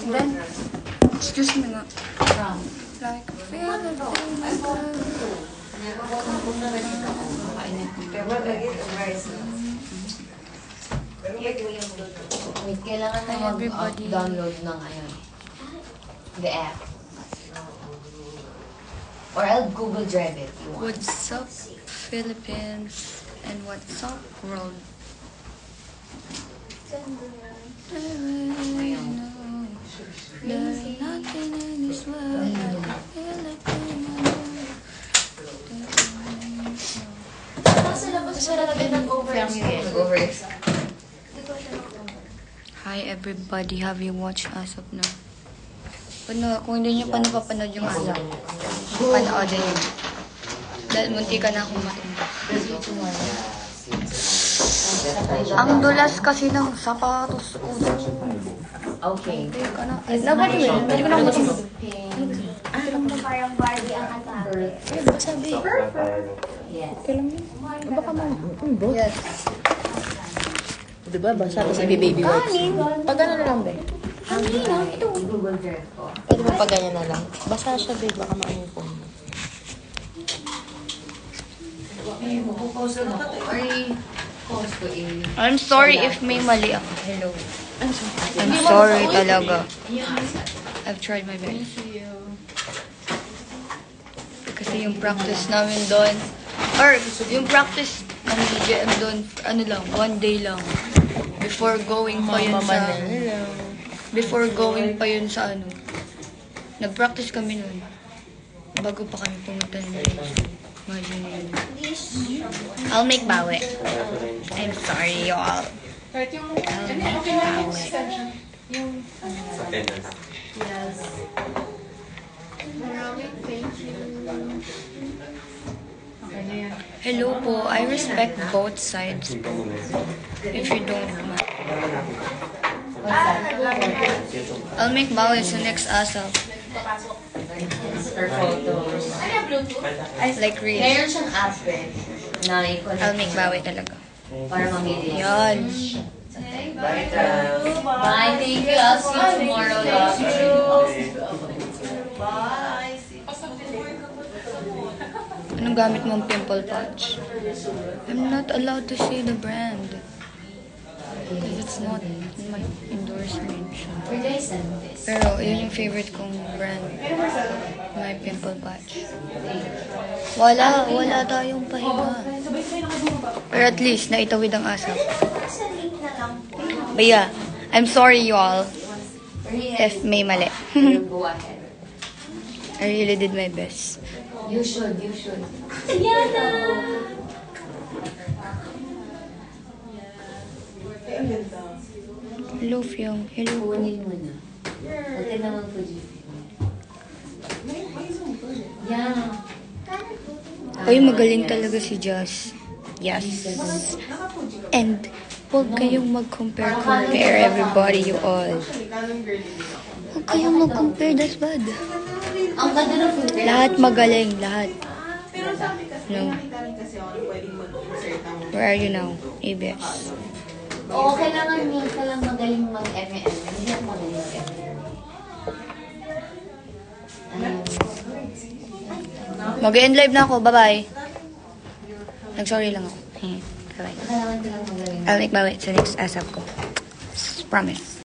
Then, excuse me nga. Like, Wait, kailangan na mag-download ng the app. Or I'll Google Drive it. What's up, Philippines? And what's up, world? There's nothing in this world like a Filipino. Hi everybody, have you watched as of now? Kung hindi nyo pa napapanood yung ano, panoodin nyo. Dahil munti ka na akong matumba. Ang dulas kasi ng sapatos ko. Okay. Hindi ka na. Hindi ko na matumba. Parang Barbie ang atake. Ay, baka sabi. Yes. Kailan yun? Baka yes. Diba? Basa kasi baby wipes. Pag ano na lang, be? Google Drive ko. Pwede mo pag ganyan na lang. Basa siya, be. Baka maano yung phone mo. I'm sorry if may mali ako. Hello. I'm sorry talaga. I've tried my best. Kasi yung practice namin doon, or yung practice ng BGM doon, ano lang, 1 day lang. Before going pa yun sa, nag-practice kami noon. Bago pa kami pumunta ng Imagine yun. I'll make bawi. I'm sorry, y'all. I'll make bawi. Hello po, I respect both sides po. If you don't mind. I'll make bawi sa next ASAP. For photos. Like really. Meron siyang app na i-connect. I'll make bawi talaga. Para mamili. Yan. Bye, thank you. I'll see you tomorrow. Anong gamit mong pimple patch? I'm not allowed to say the brand. Because it's not my endorsement. Where do I send this? Pero yun yung favorite kong brand. My pimple patch. Wala tayong pahinga. Pero at least, naitawid ang asap. But yeah, I'm sorry y'all if may mali. Go ahead. I really did my best. You should. Hello, Fiong. Hello po. Kunin mo na. Huwag naman po, Yeah. Ay, magaling talaga si Jazz. Yes. And, huwag kayong mag-compare everybody, you all. Huwag kayong mag-compare, that's bad. Ang ganda ng filter. Lahat magaling, lahat. No. Where are you now? ABS. Oo, kailangan ka lang magaling mag-ML. Hindi ako magaling mag-ML. Mag-end live na ako. Bye-bye. Nag-sorry lang ako. Bye-bye. Kailangan ka lang magaling. I'll make bawi sa next ASAP ko. Promise.